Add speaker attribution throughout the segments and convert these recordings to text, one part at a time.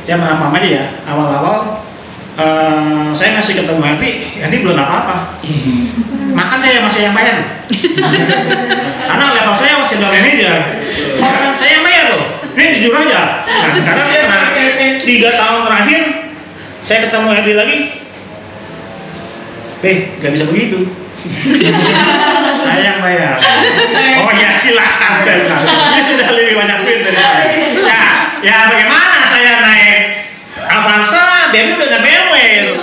Speaker 1: ya maaf aja ya, awal-awal saya masih ketemu Hendy belum apa-apa. Makan saya masih yang bayar. Karena level saya masih udah manajer. Kan saya yang bayar loh. Ini jujur aja. Nah sekarang karena 3 tahun terakhir saya ketemu Hendy lagi. Gak bisa begitu. Saya yang bayar. Oh ya silakan saya bilang. Dia sudah lebih banyak duit dari saya. Ya bagaimana saya naik Avanza, dia udah nggak BMW itu.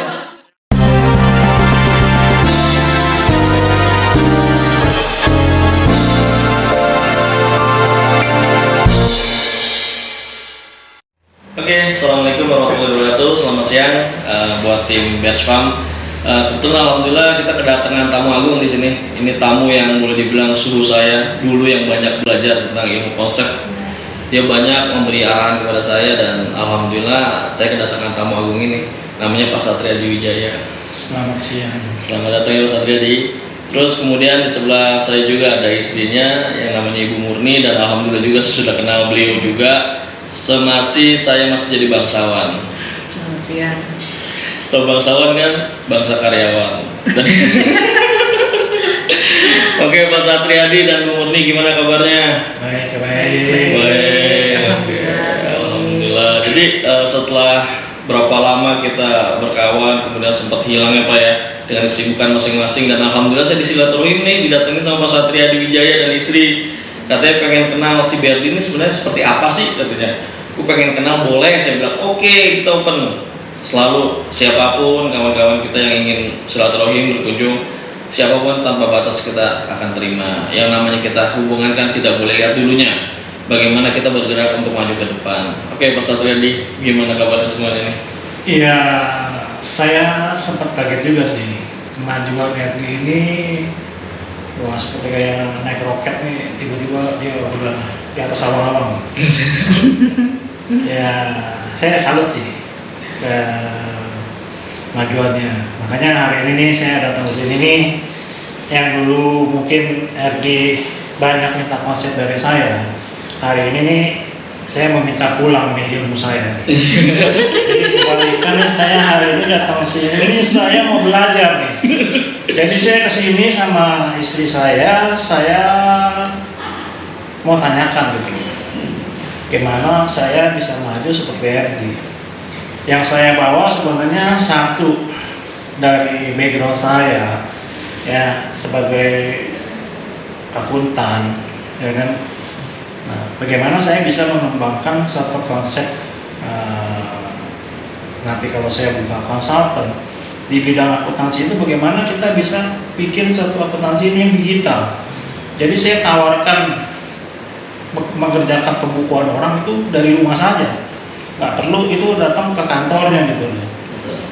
Speaker 2: Oke, assalamualaikum warahmatullahi wabarakatuh. Selamat siang buat tim Berch Farm. Kebetulan alhamdulillah kita kedatangan tamu agung di sini. Ini tamu yang boleh dibilang suhu saya dulu yang banyak belajar tentang ilmu konsep. Dia banyak memberi arahan kepada saya dan alhamdulillah saya kedatangan tamu agung ini. Namanya Pak Satriadi Wijaya.
Speaker 1: Selamat siang.
Speaker 2: Selamat datang ya Pak Satriadi. Terus kemudian di sebelah saya juga ada istrinya yang namanya Ibu Murni dan alhamdulillah juga saya sudah kenal beliau juga. Saya masih jadi bangsawan.
Speaker 3: Selamat siang.
Speaker 2: Atau bangsawan kan bangsa karyawan. Oke Pak Satriadi dan Bu Murni gimana kabarnya?
Speaker 1: Baik.
Speaker 2: Alhamdulillah. Jadi setelah berapa lama kita berkawan kemudian sempat hilang ya Pak ya dengan kesibukan masing-masing dan alhamdulillah saya disilaturahim nih didatangi sama Pak Satriadi Wijaya dan istri. Katanya pengen kenal si Berdi ini sebenarnya seperti apa sih katanya. Aku pengen kenal boleh, saya bilang oke, kita open. Selalu siapapun kawan-kawan kita yang ingin silaturahim berkunjung, siapapun tanpa batas kita akan terima. Yang namanya kita hubungan kan tidak boleh lihat dulunya. Bagaimana kita bergerak untuk maju ke depan. Oke Pak Satriadi, gimana kabarnya semuanya nih?
Speaker 1: Iya, saya sempat kaget juga sih kemajuan Hendy ini. Wah seperti kayak naik roket nih, tiba-tiba dia udah di atas awang-awang. Ya, saya salut sih ke kemajuannya. Makanya hari ini nih saya datang ke sini nih, yang dulu mungkin Hendy banyak minta konsep dari saya. Hari ini nih saya meminta pulang nih ilmu saya. Jadi kebalikannya saya hari ini datang ke sini, saya mau belajar nih. Jadi saya kesini sama istri saya mau tanyakan gitu, gimana saya bisa maju seperti Hendy. Yang saya bawa sebenarnya satu dari background saya, ya sebagai akuntan, ya kan. Nah, bagaimana saya bisa mengembangkan suatu konsep nanti kalau saya buka konsultan di bidang akuntansi itu bagaimana kita bisa bikin satu akuntansi ini yang digital. Jadi saya tawarkan mengerjakan pembukuan orang itu dari rumah saja, nggak perlu itu datang ke kantornya gitu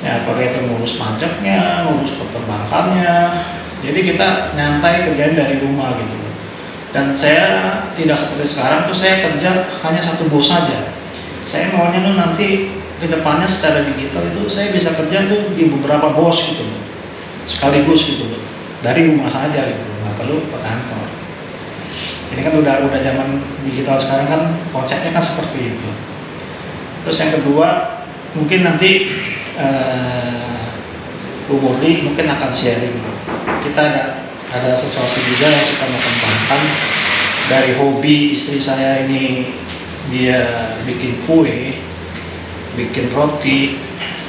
Speaker 1: ya, pakai itu ngurus pajaknya, ngurus perbankannya. Jadi kita nyantai kerjaan dari rumah gitu. Dan saya tidak seperti sekarang tuh saya kerja hanya satu bos saja. Saya maunya tuh nanti kedepannya secara digital itu saya bisa kerja tuh di beberapa bos gitu sekaligus gitu dari rumah saja gitu, nggak perlu ke kantor. Ini kan udah zaman digital sekarang kan konsepnya kan seperti itu. Terus yang kedua mungkin nanti Bu Murni mungkin akan sharing. Kita ada sesuatu juga yang kita mau kembangkan dari hobi istri saya ini, dia bikin kue, bikin roti.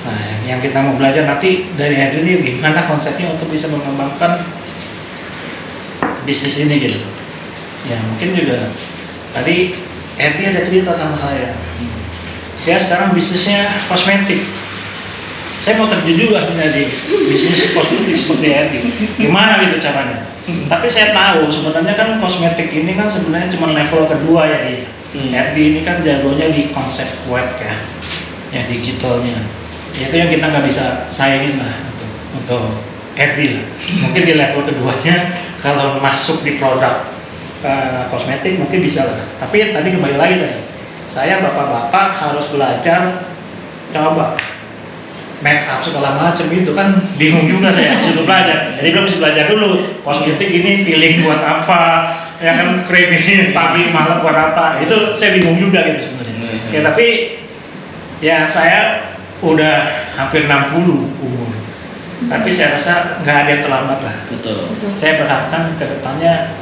Speaker 1: Nah, yang kita mau belajar nanti dari Hendy ini gimana konsepnya untuk bisa mengembangkan bisnis ini gitu. Ya mungkin juga tadi Hendy ada cerita sama saya. Dia sekarang bisnisnya kosmetik. Saya mau terjun juga di bisnis kosmetik seperti Hendy. Gimana gitu caranya? Tapi saya tahu sebenarnya kan kosmetik ini kan sebenarnya cuma level kedua ya dia. Hendy ini kan jagonya di konsep web ya digitalnya. Itu yang kita nggak bisa saingin lah untuk Hendy. Mungkin di level keduanya kalau masuk di produk kosmetik mungkin bisa lah. Tapi tadi kembali lagi tadi, saya bapak-bapak harus belajar coba make up segala macam itu kan bingung juga saya sudah belajar. Jadi belum mesti belajar dulu kosmetik ini peeling buat apa, ya kan krem ini pagi malam buat apa. Itu saya bingung juga gitu sebenarnya. Ya tapi Ya saya udah hampir 60 umur, tapi saya rasa nggak ada yang terlambat lah.
Speaker 2: Betul.
Speaker 1: Saya berharapkan ke depannya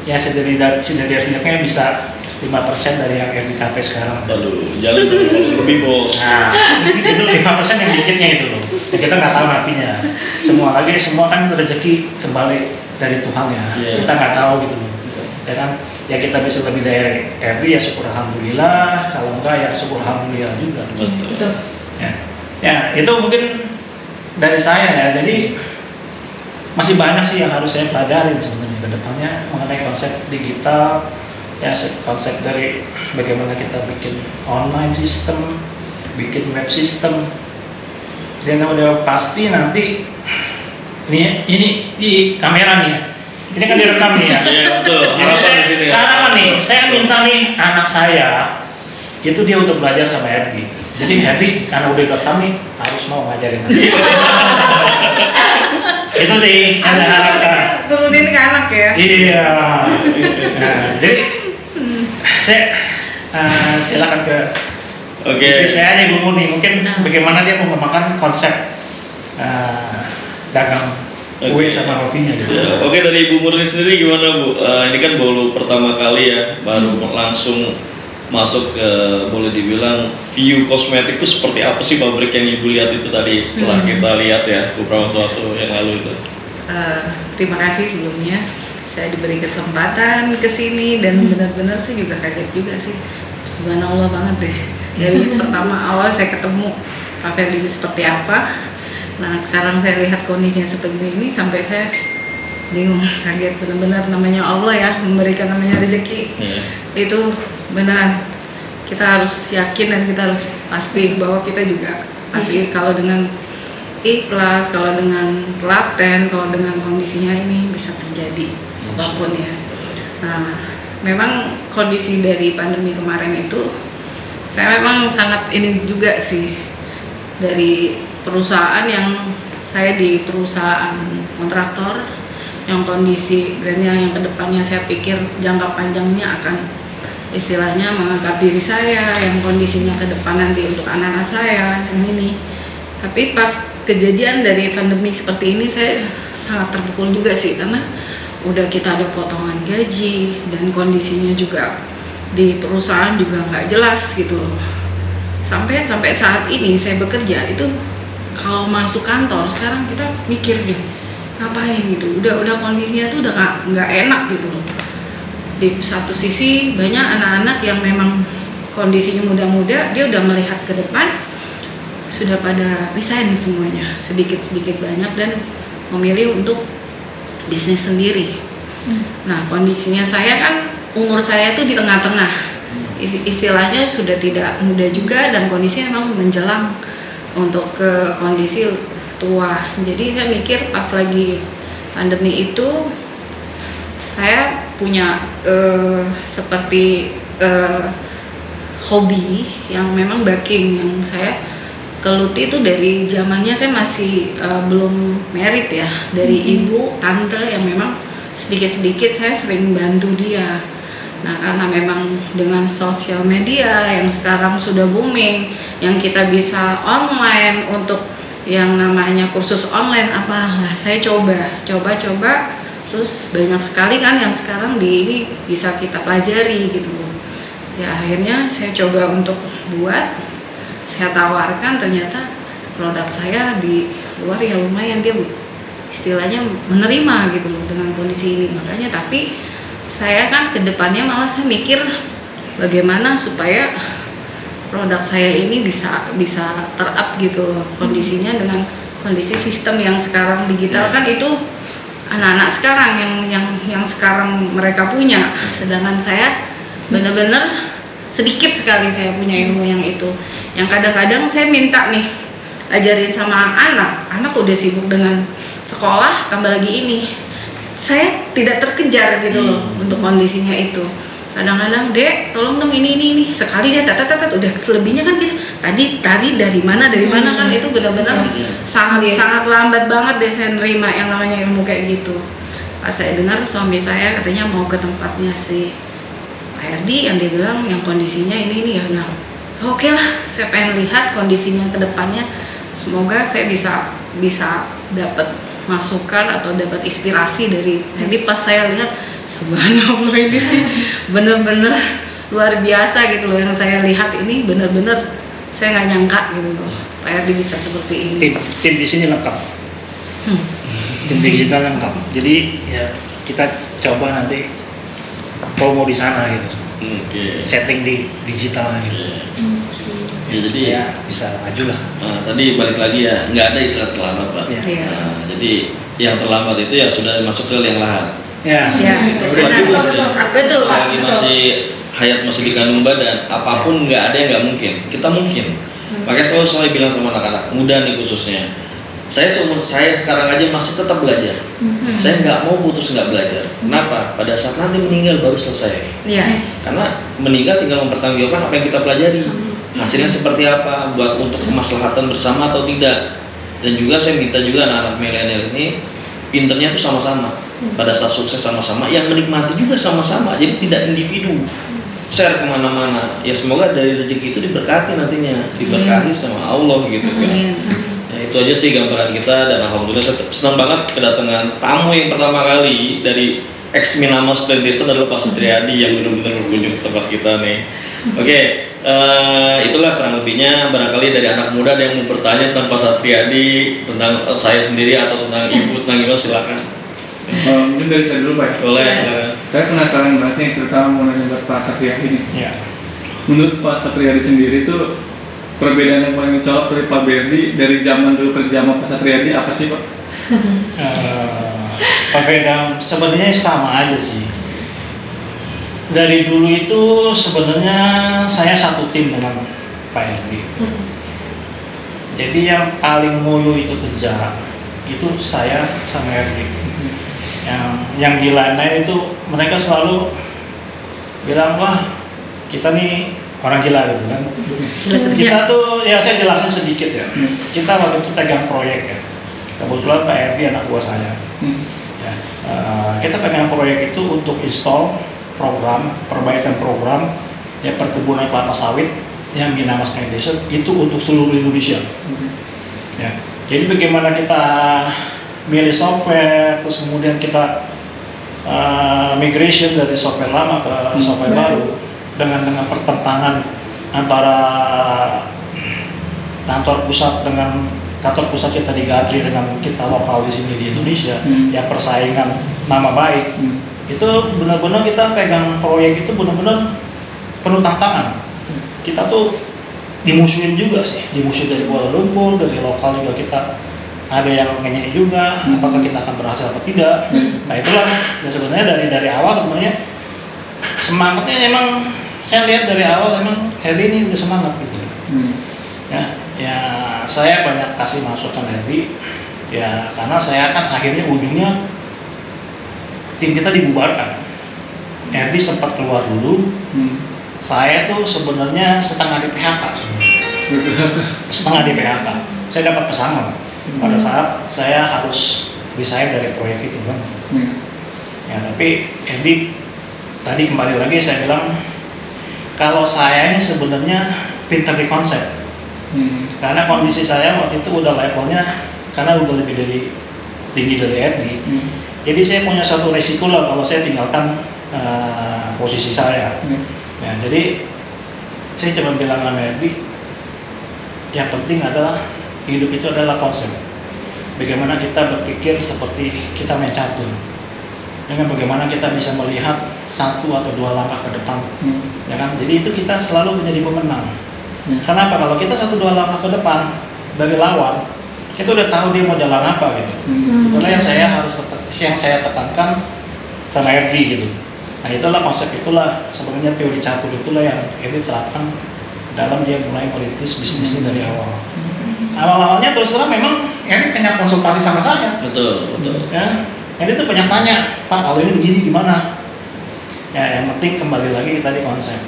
Speaker 1: ya setidaknya bisa 5% dari yang dicapai sekarang.
Speaker 2: Aduh, jalan lebih bos.
Speaker 1: Nah, itu 5% yang dikitnya itu loh. Ya, kita nggak tahu nantinya. Semua kan rezeki kembali dari Tuhan ya.
Speaker 2: Yeah.
Speaker 1: Kita nggak tahu gitu loh. Ya kan, ya kita bisa lebih dari RD ya syukur alhamdulillah. Kalau enggak ya syukur alhamdulillah juga.
Speaker 2: Betul.
Speaker 1: Ya itu mungkin dari saya ya. Jadi masih banyak sih yang harus saya pelajarin sebenarnya ke depannya mengenai konsep digital. Ya konsep dari bagaimana kita bikin online system, bikin web system, dan udah pasti nanti ini di kamera nih ya, ini kan direkam nih ya.
Speaker 2: Iya betul.
Speaker 1: Jadi
Speaker 2: Harapan di sini.
Speaker 1: sekarang nih, saya minta nih anak saya itu dia untuk belajar sama Herdi. Jadi Herdi karena udah direkam nih harus mau ngajarin. Itu sih yang saya harapkan.
Speaker 3: Turunin ke anak ya.
Speaker 1: Iya. Nah, jadi saya silakan ke istri saya aja Bu Muni, mungkin bagaimana dia mengembangkan konsep dagang kue sama rotinya gitu.
Speaker 2: Oke, dari Ibu Murni sendiri gimana Bu? Ini kan baru pertama kali ya, baru langsung masuk ke boleh dibilang view kosmetik itu seperti apa sih pabrik yang Ibu lihat itu tadi setelah kita lihat ya beberapa waktu yang lalu itu.
Speaker 3: Terima kasih sebelumnya saya diberi kesempatan ke sini dan benar-benar sih juga kaget juga sih. Subhanallah banget deh. Dari pertama awal saya ketemu Pak Ferdi seperti apa. Nah, sekarang saya lihat kondisinya seperti ini sampai saya bingung, kaget. Benar-benar namanya Allah ya memberikan namanya rezeki. Itu benar. Kita harus yakin dan kita harus pasti bahwa kita juga pasti kalau dengan ikhlas, kalau dengan telaten, kalau dengan kondisinya ini bisa terjadi apapun ya. Nah, memang kondisi dari pandemi kemarin itu saya memang sangat ini juga sih dari perusahaan yang saya di perusahaan kontraktor yang kondisi brandnya yang kedepannya saya pikir jangka panjangnya akan istilahnya mengangkat diri saya yang kondisinya ke depan nanti untuk anak-anak saya yang ini. Tapi pas kejadian dari pandemi seperti ini saya sangat terpukul juga sih karena udah kita ada potongan gaji dan kondisinya juga di perusahaan juga nggak jelas gitu loh. Sampai saat ini saya bekerja itu kalau masuk kantor sekarang kita mikir deh ngapain gitu. Udah kondisinya tuh udah nggak enak gitu loh. Di satu sisi banyak anak-anak yang memang kondisinya muda-muda dia udah melihat ke depan sudah pada resign semuanya sedikit banyak dan memilih untuk bisnis sendiri. Nah kondisinya saya kan umur saya tuh di tengah-tengah, istilahnya sudah tidak muda juga dan kondisinya memang menjelang untuk ke kondisi tua. Jadi saya mikir pas lagi pandemi itu saya punya seperti hobi yang memang baking yang saya geluti itu dari zamannya saya masih belum married ya, dari ibu tante yang memang sedikit saya sering bantu dia. Nah karena memang dengan sosial media yang sekarang sudah booming, yang kita bisa online untuk yang namanya kursus online apalah saya coba terus banyak sekali kan yang sekarang di ini bisa kita pelajari gitu ya. Akhirnya saya coba untuk buat, saya tawarkan, ternyata produk saya di luar ya lumayan dia istilahnya menerima gitu loh dengan kondisi ini. Makanya tapi saya kan kedepannya malah saya mikir bagaimana supaya produk saya ini bisa ter-up gitu loh kondisinya dengan kondisi sistem yang sekarang digital kan itu anak-anak sekarang yang sekarang mereka punya, sedangkan saya benar-benar sedikit sekali saya punya ilmu yang itu. Yang kadang-kadang saya minta nih ajarin sama anak udah sibuk dengan sekolah tambah lagi ini. Saya tidak terkejar gitu loh untuk kondisinya itu. Kadang-kadang Dek, tolong dong ini sekali dia tat udah selebihnya kan kita tadi dari mana kan itu benar-benar sangat lambat banget deh saya nerima yang namanya ilmu kayak gitu. Pas saya dengar suami saya katanya mau ke tempatnya si Pak Herdi yang dia bilang yang kondisinya ini ya bilang oke lah, saya pengen lihat kondisinya ke depannya. Semoga saya bisa dapat masukan atau dapat inspirasi dari. Jadi pas saya lihat, subhanallah ini sih bener-bener luar biasa gitu loh yang saya lihat ini, bener-bener saya nggak nyangka gitu loh Pak Erdi bisa seperti ini.
Speaker 1: Tim di sini lengkap. Tim digital lengkap. Jadi ya kita coba nanti promo di sana gitu.
Speaker 2: Oke.
Speaker 1: Setting di digital gitu.
Speaker 2: Ya, jadi
Speaker 1: ya bisa maju lah.
Speaker 2: Tadi balik lagi ya, nggak ada istilah terlambat Pak.
Speaker 1: Iya.
Speaker 2: Jadi yang terlambat itu ya sudah masuk ke liang lahat.
Speaker 1: Ya.
Speaker 3: Betul Pak.
Speaker 2: Lagi masih hayat, masih di kandung badan, apapun nggak ada yang nggak mungkin. Kita mungkin. Makanya selalu saya bilang sama anak-anak muda nih khususnya. Saya seumur saya sekarang aja masih tetap belajar. Saya nggak mau putus nggak belajar. Kenapa? Pada saat nanti meninggal baru selesai.
Speaker 3: Yes.
Speaker 2: Karena meninggal tinggal mempertanggungjawabkan apa yang kita pelajari. Hasilnya seperti apa, buat untuk kemaslahatan bersama atau tidak. Dan juga saya minta juga anak-anak milenial ini pinternya tuh sama-sama. Pada saat sukses sama-sama, yang menikmati juga sama-sama. Jadi tidak individu. Share kemana-mana. Ya semoga dari rezeki itu diberkati nantinya, diberkahi sama Allah gitu kan. Ya, itu aja sih gambaran kita, dan alhamdulillah saya senang banget kedatangan tamu yang pertama kali dari ex Minamas Plantation adalah Pak Satriadi yang benar-benar berkunjung ke tempat kita nih. Oke, itulah kurang lebihnya. Barangkali dari anak muda ada yang mau bertanya tentang Pak Satriadi, tentang saya sendiri atau tentang ibu, tentang gimana, silakan.
Speaker 4: Mungkin dari saya dulu Pak.
Speaker 2: Boleh, silakan.
Speaker 4: Saya penasaran banget nih, terutama mau nanya buat Pak Satriadi nih.
Speaker 1: Ya.
Speaker 4: Menurut Pak Satriadi sendiri tuh perbedaan yang paling mencolok dari Pak Berdi dari zaman dulu kerja sama Pak Satriadi apa sih Pak?
Speaker 1: Perbedaan sebenarnya sama aja sih. Dari dulu itu sebenarnya saya satu tim dengan Pak Erdi. Jadi yang paling ngoyo itu kerja itu saya sama Erdi. Yang di lain-lain itu mereka selalu bilang, wah kita nih orang gila gitu kan. Kita tuh, ya saya jelasin sedikit ya. Kita waktu itu pegang proyek ya. Kebetulan Pak Erdi anak buah saya. Ya, kita pegang proyek itu untuk install program, perbaikan program ya perkebunan kelapa sawit yang Minamas Plantation itu untuk seluruh Indonesia. Ya, jadi bagaimana kita milih software, terus kemudian kita migration dari software lama ke software baru dengan pertentangan antara kantor pusat kita di Gatri dengan kita lokal di sini di Indonesia, ya persaingan nama baik. Itu benar-benar kita pegang proyek itu benar-benar penuh tantangan. Kita tuh dimusuhin juga sih, dimusuhin dari Kuala Lumpur, dari lokal juga kita ada yang ngenyek juga, apakah kita akan berhasil atau tidak. Nah itulah, dan sebenarnya dari awal sebenarnya semangatnya emang saya lihat dari awal emang Herdi ini udah semangat gitu. Ya saya banyak kasih masukan Herdi, ya karena saya kan akhirnya ujungnya tim kita dibubarkan. Herdi sempat keluar dulu. Saya tuh sebenarnya setengah di PHK setengah di PHK. Saya dapat pesangon pada saat saya harus resign dari proyek itu kan. Ya tapi Herdi tadi kembali lagi saya bilang kalau saya ini sebenarnya pintar di konsep. Karena kondisi saya waktu itu udah levelnya karena udah lebih dari tinggi dari Herdi. Jadi saya punya satu resiko lah kalau saya tinggalkan posisi saya. Ya, jadi saya cuma bilang sama Herdi, yang penting adalah hidup itu adalah konsep. Bagaimana kita berpikir seperti kita main catur. Dengan bagaimana kita bisa melihat satu atau dua langkah ke depan. Ya kan? Jadi itu kita selalu menjadi pemenang. Kenapa? Kalau kita satu dua langkah ke depan dari lawan, kita udah tahu dia mau jalan apa gitu. Itulah yang saya tekankan sama Herdi gitu. Nah itulah konsep, itulah sebenarnya teori catur itulah yang Herdi terapkan dalam dia mulai merintis bisnisnya dari awal. Awal-awalnya terus terang memang Herdi banyak konsultasi sama saya.
Speaker 2: Betul.
Speaker 1: Ya, Herdi tuh banyak tanya, Pak kalau ini begini gimana? Ya yang penting kembali lagi tadi konsep.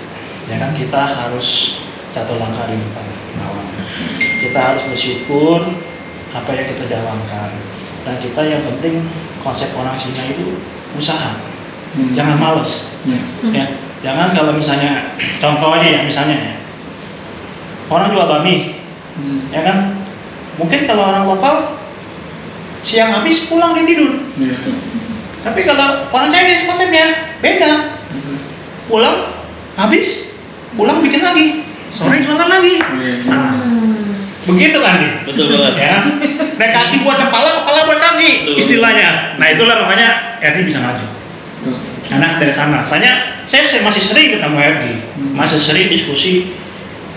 Speaker 1: Ya kan kita harus satu langkah di depan lawan. Kita harus bersyukur apa yang kita jalankan, dan kita yang penting konsep orang Cina itu usaha, jangan males. Ya, jangan kalau misalnya contoh aja ya misalnya orang jual bakmi, ya kan? Mungkin kalau orang lokal siang habis pulang dia tidur.
Speaker 4: Iya.
Speaker 1: Tapi kalau orang Chinese konsepnya beda. Pulang habis, pulang bikin lagi, sore jualan lagi.
Speaker 4: Iya.
Speaker 1: Nah, begitu kan nih?
Speaker 2: Betul banget.
Speaker 1: Ya, naik kaki buat kepala, kepala buat kaki,
Speaker 2: Betul.
Speaker 1: istilahnya. Nah itulah makanya RD bisa maju.
Speaker 4: Betul.
Speaker 1: Anak dari sana, saya masih sering ketemu RD, masih sering diskusi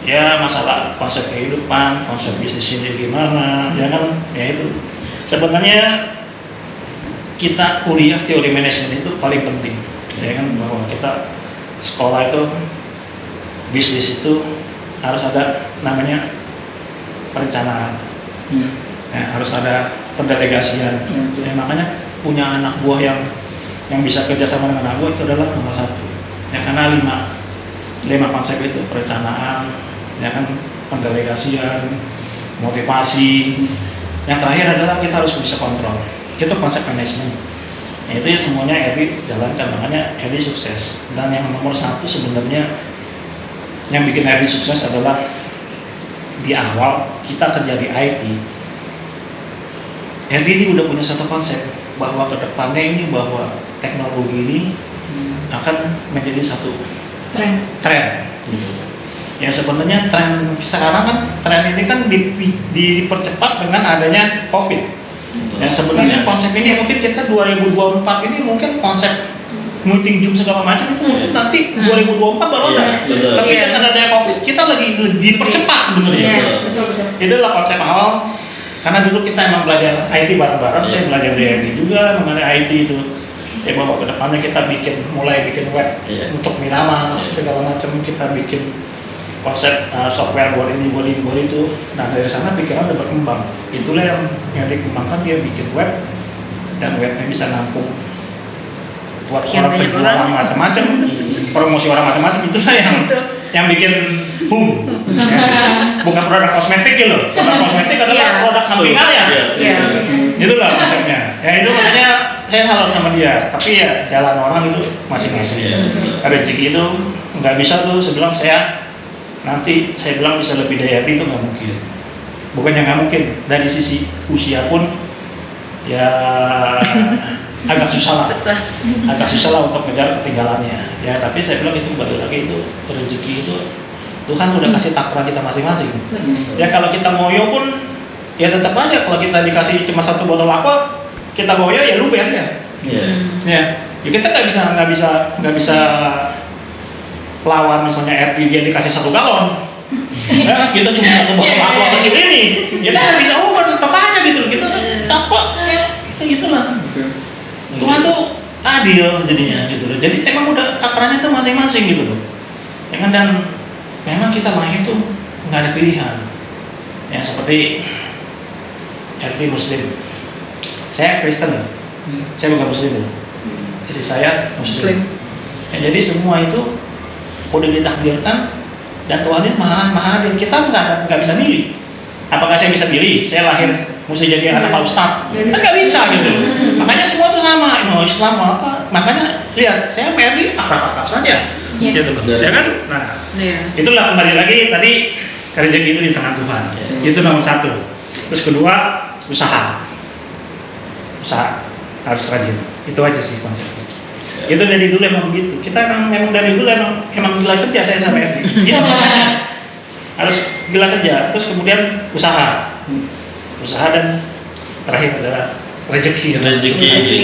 Speaker 1: ya masalah konsep kehidupan, konsep bisnis ini gimana, ya kan? Ya itu sebenarnya kita kuliah teori manajemen itu paling penting, ya kan, bahwa kita sekolah itu bisnis itu harus ada namanya perencanaan,
Speaker 4: Iya.
Speaker 1: ya, harus ada pendelegasian.
Speaker 4: Betul.
Speaker 1: Ya, makanya punya anak buah yang bisa kerjasama dengan anak buah itu adalah nomor satu. Ya, karena lima konsep itu perencanaan, ya kan, pendelegasian, motivasi. Yang terakhir adalah kita harus bisa kontrol. Itu konsep manajemen. Ya, itu ya semuanya Edi jalankan, makanya Edi sukses. Dan yang nomor satu sebenarnya yang bikin Edi sukses adalah di awal kita kerja di IT. Edi ini udah punya satu konsep bahwa kedepannya ini bahwa teknologi ini akan menjadi satu tren. Ya sebenarnya tren sekarang kan tren ini kan dipercepat dengan adanya COVID. Ya sebenarnya konsep ini mungkin kita 2024 ini mungkin konsep meeting Zoom segala macam itu mungkin nanti 2024 baru ada.
Speaker 3: Yes.
Speaker 2: Betul.
Speaker 1: Tapi
Speaker 3: Yes.
Speaker 1: dengan adanya COVID kita lagi dipercepat sebenarnya.
Speaker 3: Iya,
Speaker 2: Betul.
Speaker 3: betul.
Speaker 1: Itulah konsep awal. Karena dulu kita emang belajar IT bareng-bareng, saya belajar di IT juga mengenai IT itu. Ya bahwa kedepannya kita mulai bikin web
Speaker 2: Iya.
Speaker 1: untuk Miramas segala macam, kita bikin konsep software buat ini buat itu. Nah dari sana pikiran udah berkembang. Itulah yang dikembangkan, dia bikin web dan webnya bisa nampung buat
Speaker 3: Sekian
Speaker 1: orang
Speaker 3: banyak
Speaker 1: penjualan
Speaker 3: orang.
Speaker 1: macam-macam, promosi orang macam-macam. Itulah yang bikin boom. Bukan produk kosmetik gitu loh. Produk kosmetik adalah
Speaker 3: Iya.
Speaker 1: produk sampingannya.
Speaker 3: Iya.
Speaker 1: Itulah konsepnya. Ya itu makanya saya salut sama dia. Tapi ya jalan orang itu masing-masing.
Speaker 2: Iya.
Speaker 1: Rezeki itu nggak bisa tuh sebilang saya nanti saya bilang bisa lebih dari itu nggak mungkin. Bukannya nggak mungkin, dari sisi usia pun ya agak susah lah. Agak susah lah untuk ngejar ketinggalannya. Ya tapi saya bilang itu balik lagi itu rezeki itu Tuhan udah kasih takra kita masing-masing. Ya kalau kita ngoyo pun ya tetap aja kalau kita dikasih cuma satu botol aqua kita ngoyo ya luber ya.
Speaker 2: Iya.
Speaker 1: Ya kita nggak bisa lawan misalnya RD dia dikasih 1 galon. Ya, kita cuma satu botol aqua kecil ini. Kita nggak bisa ubah tetap aja gitu. Kita aqua kayak gitulah.
Speaker 4: Betul.
Speaker 1: Tuhan tuh adil jadinya gitu loh. Jadi emang udah takarannya tuh masing-masing gitu loh. Ya kan, dan memang kita lahir tuh nggak ada pilihan. Ya seperti RD Muslim. Saya Kristen, saya bukan Muslim loh. Istri saya Muslim. Ya, jadi semua itu udah ditakdirkan dan Tuhan itu maha adil. Kita nggak bisa milih. Apakah saya bisa pilih? Saya lahir mesti jadi anak Pak Ustadz? Kan nggak bisa gitu. Makanya semua tuh sama, mau Islam mau apa. Makanya lihat, saya PRD akrab-akrab saja.
Speaker 3: Iya.
Speaker 1: Gitu loh. Ya kan? Nah,
Speaker 3: Iya.
Speaker 1: itulah kembali lagi tadi rezeki itu di tangan Tuhan. Itu nomor satu. Terus kedua, usaha harus rajin. Itu aja sih konsepnya. Itu dari dulu emang begitu. Kita memang dari dulu emang gila kerja saya sama RD. Gitu. Harus gila kerja. Terus kemudian usaha dan terakhir adalah rezeki.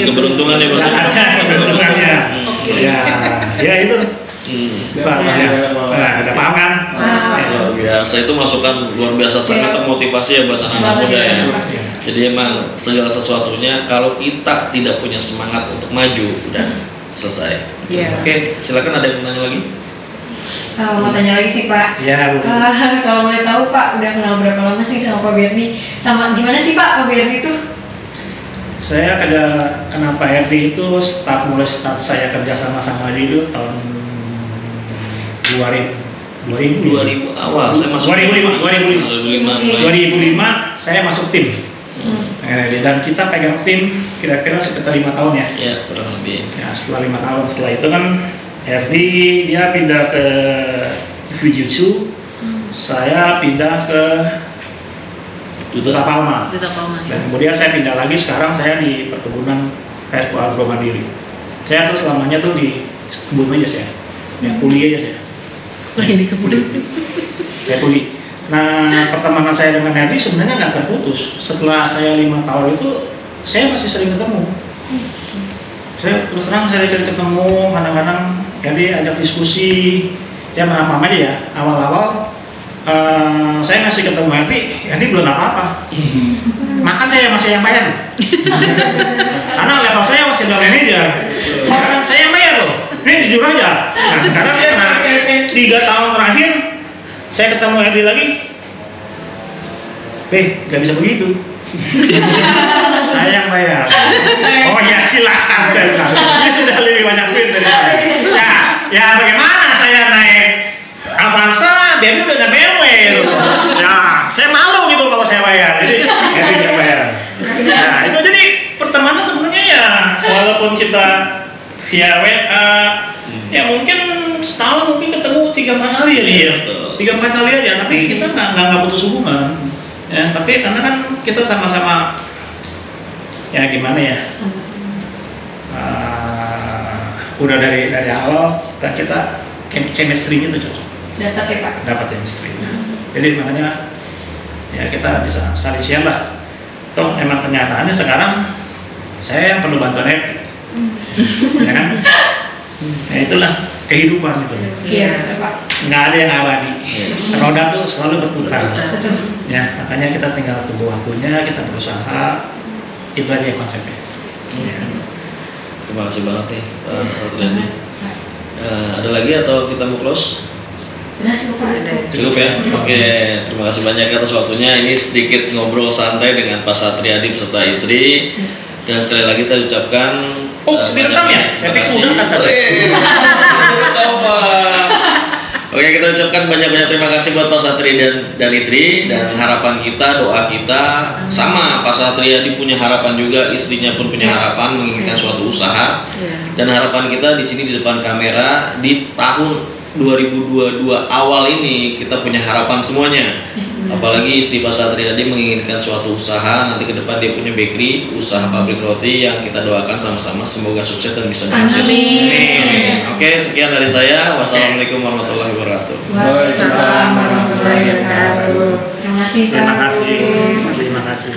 Speaker 2: Keberuntungan ya Bang.
Speaker 1: Keberuntungannya. Ya itu. Bang, ya. Nah, ada paham kan?
Speaker 2: Luar biasa, itu masukan luar biasa, sangat termotivasi ya buat anak-anak muda ya. Jadi emang segala sesuatunya kalau kita tidak punya semangat untuk maju, udah selesai.
Speaker 3: Iya.
Speaker 2: Oke, silakan, ada yang mau tanya lagi?
Speaker 5: Mau tanya lagi sih Pak.
Speaker 1: Ya, boleh.
Speaker 5: Kalau boleh tahu Pak, udah kenal berapa lama sih sama Pak Berdi? Sama gimana sih Pak Berdi itu?
Speaker 1: Saya kenal Pak RD itu mulai start saya kerja sama dia itu tahun 2000
Speaker 2: awal saya masuk
Speaker 1: 2005 saya masuk tim. Dan kita pegang tim kira-kira sekitar 5 tahun ya.
Speaker 2: Ya, kurang lebih.
Speaker 1: Ya, setelah 5 tahun setelah itu kan RD dia pindah ke Fujitsu. saya pindah ke Duta Palma.
Speaker 3: Duta Palma ya.
Speaker 1: Dan kemudian saya pindah lagi, sekarang saya di perkebunan PSK Agro Mandiri. Saya tuh selamanya tuh di kebun aja saya, ya kuliah aja saya.
Speaker 3: Lagi di kebun.
Speaker 1: Saya kuliah. Nah, pertemanan saya dengan Herdi sebenarnya nggak terputus. Setelah saya 5 tahun itu, saya masih sering ketemu. Saya terus terang saya sering ketemu, kadang-kadang Herdi ajak diskusi, dia paham aja ya. Awal-awal saya masih ketemu Herdi belum apa-apa. Makan saya masih yang bayar. Karena level saya masih udah manajer. Kan saya yang bayar loh. Ini jujur aja. Nah sekarang karena 3 tahun terakhir saya ketemu Herdi lagi. Gak bisa begitu. Saya yang bayar. Oh ya silakan saya bilang. Ini sudah lebih banyak duit dari saya. Ya bagaimana saya naik Avanza, dia udah nggak BMW gitu. Ya, saya malu gitu kalau saya bayar. Jadi yang bayar. Nah itu jadi pertemanan sebenarnya ya walaupun kita ya WA ya mungkin setahun mungkin ketemu 3-4 kali ya, 3-4 kali aja, tapi kita nggak putus hubungan. Ya, tapi karena kan kita sama-sama ya gimana ya, udah dari awal dan kita chemistry-nya itu cocok.
Speaker 5: Dapat ya Pak.
Speaker 1: Dapat chemistry-nya. Jadi makanya ya kita bisa saling share lah. Toh emang kenyataannya sekarang saya yang perlu bantuan Happy. Ya kan? Nah itulah kehidupan itu.
Speaker 5: Iya, betul Pak.
Speaker 1: Nggak ada yang abadi. Roda tuh selalu berputar.
Speaker 5: Betul.
Speaker 1: Ya, makanya kita tinggal tunggu waktunya, kita berusaha. Itu aja konsepnya. Ya.
Speaker 2: Terima kasih banget nih Mas Satriadi. Ada lagi atau kita mau close?
Speaker 5: Sudah cukup Pak.
Speaker 2: Cukup ya? Oke, terima kasih banyak atas waktunya. Ini sedikit ngobrol santai dengan Pak Satriadi beserta istri. Dan sekali lagi saya ucapkan
Speaker 1: direkam ya? Saya pikir udah kan tadi.
Speaker 2: Tahu Pak. Oke, kita ucapkan banyak-banyak terima kasih buat Pak Satri dan istri, dan harapan kita, doa kita sama. Pak Satriadi punya harapan juga, istrinya pun punya harapan menginginkan suatu usaha. Dan harapan kita di sini di depan kamera di tahun 2022 awal ini kita punya harapan semuanya. Apalagi istri Pak Satriadi menginginkan suatu usaha, nanti ke depan dia punya bakery, usaha pabrik roti yang kita doakan sama-sama semoga sukses dan bisa berhasil.
Speaker 5: Amin.
Speaker 2: Oke, sekian dari saya. Wassalamualaikum warahmatullahi wabarakatuh.
Speaker 3: Waalaikumsalam warahmatullahi wabarakatuh.
Speaker 5: Terima kasih Pak.
Speaker 1: Terima kasih.